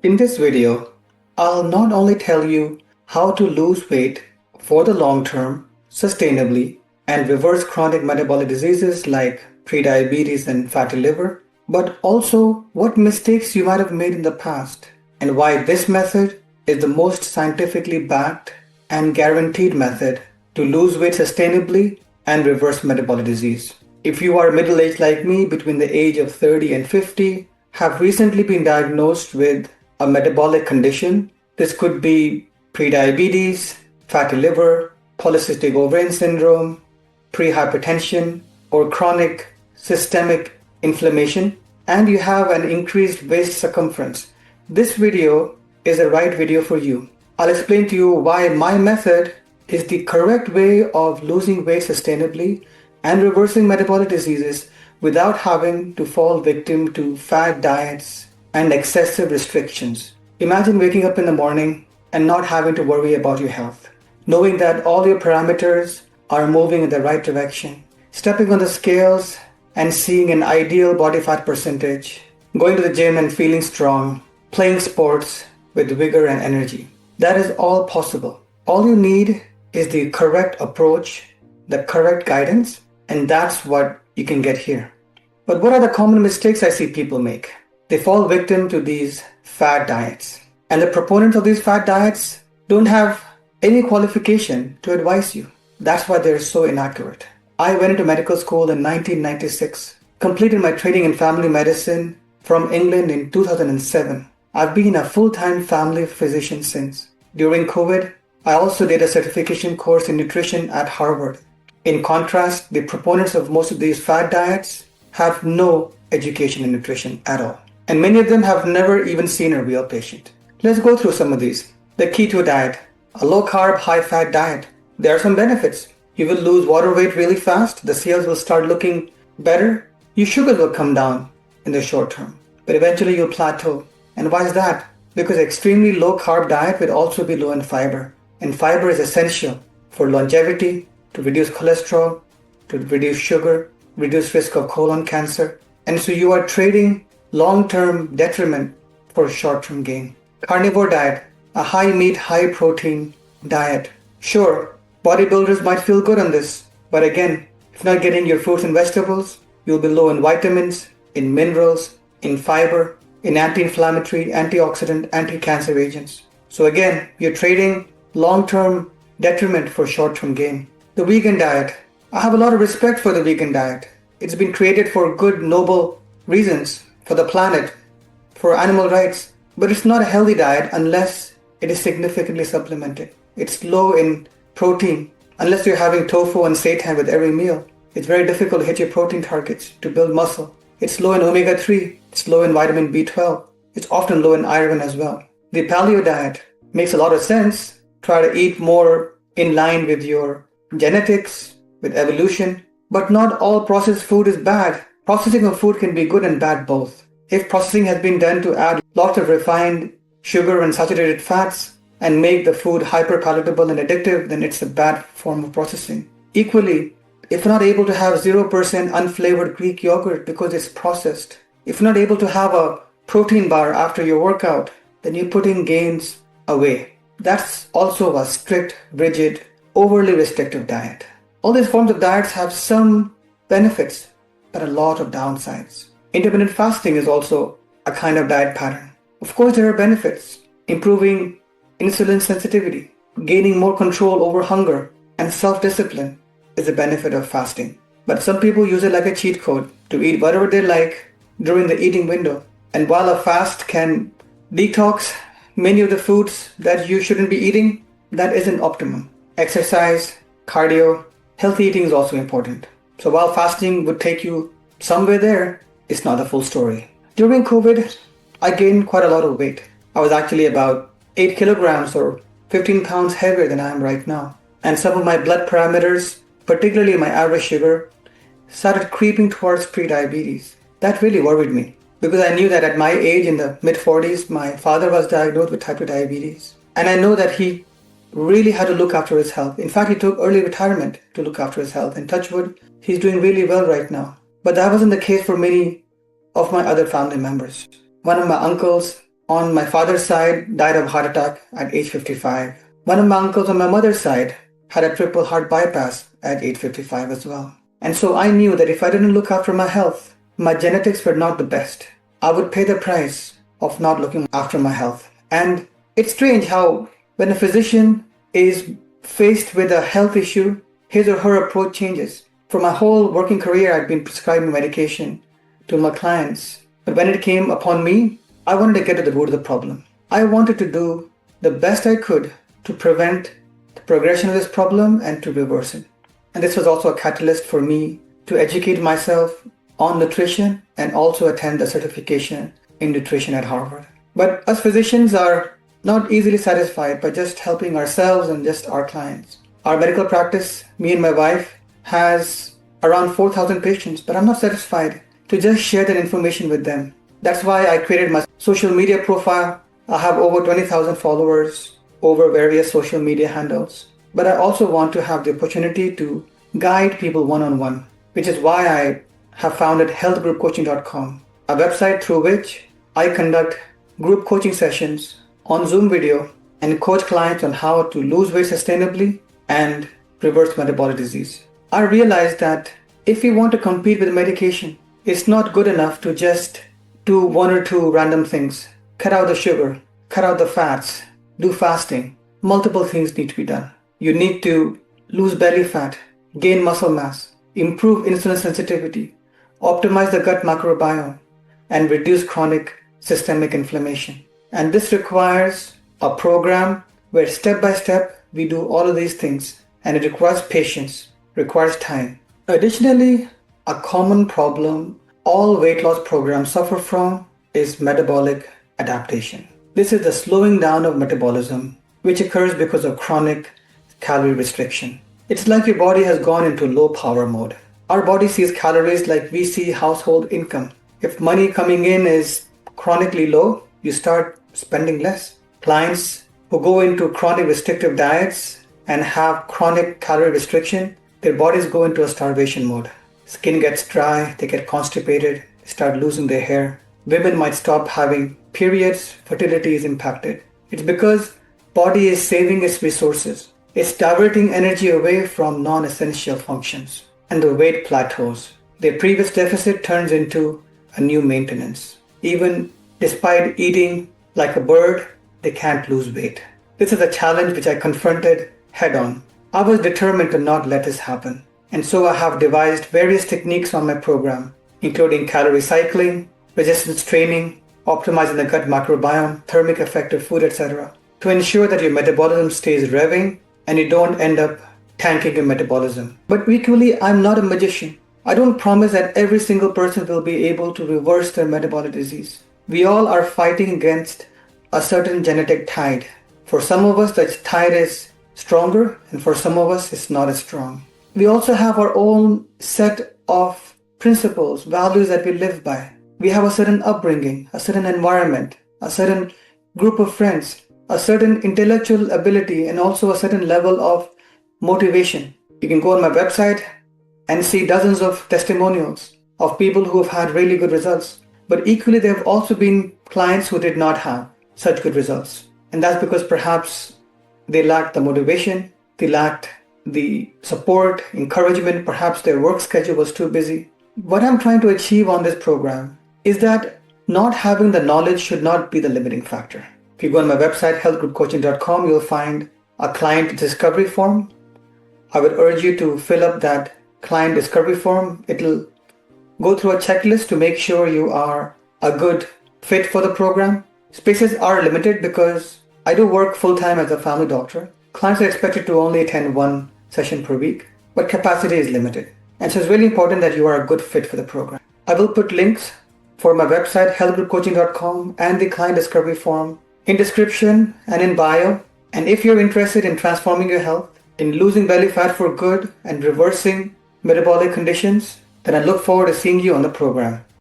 In this video, I'll not only tell you how to lose weight for the long term, sustainably, and reverse chronic metabolic diseases like prediabetes and fatty liver, but also what mistakes you might have made in the past and why this method is the most scientifically backed and guaranteed method to lose weight sustainably and reverse metabolic disease. If you are middle-aged like me, between the age of 30 and 50, have recently been diagnosed with a metabolic condition, this could be prediabetes, fatty liver, polycystic ovarian syndrome, prehypertension, or chronic systemic inflammation, and you have an increased waist circumference, this video is the right video for you. I'll explain to you why my method is the correct way of losing weight sustainably and reversing metabolic diseases without having to fall victim to fad diets and excessive restrictions. Imagine waking up in the morning and not having to worry about your health, knowing that all your parameters are moving in the right direction, stepping on the scales and seeing an ideal body fat percentage, going to the gym and feeling strong, playing sports with vigor and energy. That is all possible. All you need is the correct approach, the correct guidance, and that's what you can get here. But what are the common mistakes I see people make? They fall victim to these fad diets. And the proponents of these fad diets don't have any qualification to advise you. That's why they're so inaccurate. I went into medical school in 1996, completed my training in family medicine from England in 2007. I've been a full-time family physician since. During COVID, I also did a certification course in nutrition at Harvard. In contrast, the proponents of most of these fad diets have no education in nutrition at all. And many of them have never even seen a real patient. Let's go through some of these. The keto diet, a low-carb, high-fat diet. There are some benefits. You will lose water weight really fast. The scales will start looking better. Your sugars will come down in the short term. But eventually you'll plateau. And why is that? Because extremely low-carb diet will also be low in fiber. And fiber is essential for longevity, to reduce cholesterol, to reduce sugar, reduce risk of colon cancer. And so you are trading long-term detriment for short-term gain. Carnivore diet, a high meat, high protein diet. Sure, bodybuilders might feel good on this, but again, if not getting your fruits and vegetables, you'll be low in vitamins, in minerals, in fiber, in anti-inflammatory, antioxidant, anti-cancer agents. So again, you're trading long-term detriment for short-term gain. The vegan diet. I have a lot of respect for the vegan diet. It's been created for good, noble reasons, for the planet, for animal rights. But it's not a healthy diet unless it is significantly supplemented. It's low in protein. Unless you're having tofu and seitan with every meal, it's very difficult to hit your protein targets to build muscle. It's low in omega-3. It's low in vitamin B12. It's often low in iron as well. The paleo diet makes a lot of sense. Try to eat more in line with your genetics, with evolution. But not all processed food is bad. Processing of food can be good and bad both. If processing has been done to add lots of refined sugar and saturated fats and make the food hyper-palatable and addictive, then it's a bad form of processing. Equally, if you're not able to have 0% unflavored Greek yogurt because it's processed, if you're not able to have a protein bar after your workout, then you're putting gains away. That's also a strict, rigid, overly restrictive diet. All these forms of diets have some benefits, but a lot of downsides. Intermittent fasting is also a kind of diet pattern. Of course, there are benefits. Improving insulin sensitivity, gaining more control over hunger, and self-discipline is a benefit of fasting. But some people use it like a cheat code to eat whatever they like during the eating window. And while a fast can detox many of the foods that you shouldn't be eating, that isn't optimum. Exercise, cardio, healthy eating is also important. So while fasting would take you somewhere there, it's not the full story. During COVID, I gained quite a lot of weight. I was actually about 8 kilograms or 15 pounds heavier than I am right now. And some of my blood parameters, particularly my average sugar, started creeping towards prediabetes. That really worried me because I knew that at my age, in the mid-40s, my father was diagnosed with type 2 diabetes. And I know that he really had to look after his health. In fact, he took early retirement to look after his health. And touch wood, he's doing really well right now. But that wasn't the case for many of my other family members. One of my uncles on my father's side died of heart attack at age 55. One of my uncles on my mother's side had a triple heart bypass at age 55 as well. And so I knew that if I didn't look after my health, my genetics were not the best. I would pay the price of not looking after my health. And it's strange how when a physician is faced with a health issue, his or her approach changes. For my whole working career, I'd been prescribing medication to my clients. But when it came upon me, I wanted to get to the root of the problem. I wanted to do the best I could to prevent the progression of this problem and to reverse it. And this was also a catalyst for me to educate myself on nutrition and also attend a certification in nutrition at Harvard. But us physicians are not easily satisfied by just helping ourselves and just our clients. Our medical practice, me and my wife, has around 4,000 patients, but I'm not satisfied to just share that information with them. That's why I created my social media profile. I have over 20,000 followers over various social media handles. But I also want to have the opportunity to guide people one-on-one, which is why I have founded healthgroupcoaching.com, a website through which I conduct group coaching sessions on Zoom video and coach clients on how to lose weight sustainably and reverse metabolic disease. I realized that if we want to compete with medication, it's not good enough to just do one or two random things. Cut out the sugar, cut out the fats, do fasting. Multiple things need to be done. You need to lose belly fat, gain muscle mass, improve insulin sensitivity, optimize the gut microbiome, and reduce chronic systemic inflammation. And this requires a program where step by step we do all of these things, and it requires patience, requires time. Additionally, a common problem all weight loss programs suffer from is metabolic adaptation. This is the slowing down of metabolism, which occurs because of chronic calorie restriction. It's like your body has gone into low power mode. Our body sees calories like we see household income. If money coming in is chronically low, you start spending less. Clients who go into chronic restrictive diets and have chronic calorie restriction, their bodies go into a starvation mode. Skin gets dry, they get constipated, they start losing their hair. Women might stop having periods, fertility is impacted. It's because body is saving its resources. It's diverting energy away from non-essential functions. And the weight plateaus. Their previous deficit turns into a new maintenance. Even despite eating like a bird, they can't lose weight. This is a challenge which I confronted head on. I was determined to not let this happen. And so I have devised various techniques on my program, including calorie cycling, resistance training, optimizing the gut microbiome, thermic effect of food, etc., to ensure that your metabolism stays revving and you don't end up tanking your metabolism. But equally, I'm not a magician. I don't promise that every single person will be able to reverse their metabolic disease. We all are fighting against a certain genetic tide. For some of us, that tide is stronger, and for some of us, it's not as strong. We also have our own set of principles, values that we live by. We have a certain upbringing, a certain environment, a certain group of friends, a certain intellectual ability, and also a certain level of motivation. You can go on my website and see dozens of testimonials of people who have had really good results. But equally, there have also been clients who did not have such good results. And that's because perhaps they lacked the motivation, they lacked the support, encouragement, perhaps their work schedule was too busy. What I'm trying to achieve on this program is that not having the knowledge should not be the limiting factor. If you go on my website, healthgroupcoaching.com, you'll find a client discovery form. I would urge you to fill up that client discovery form. It'll go through a checklist to make sure you are a good fit for the program. Spaces are limited because I do work full-time as a family doctor. Clients are expected to only attend one session per week, but capacity is limited. And so it's really important that you are a good fit for the program. I will put links for my website, healthgroupcoaching.com, and the client discovery form in description and in bio. And if you're interested in transforming your health, in losing belly fat for good and reversing metabolic conditions, then I look forward to seeing you on the program.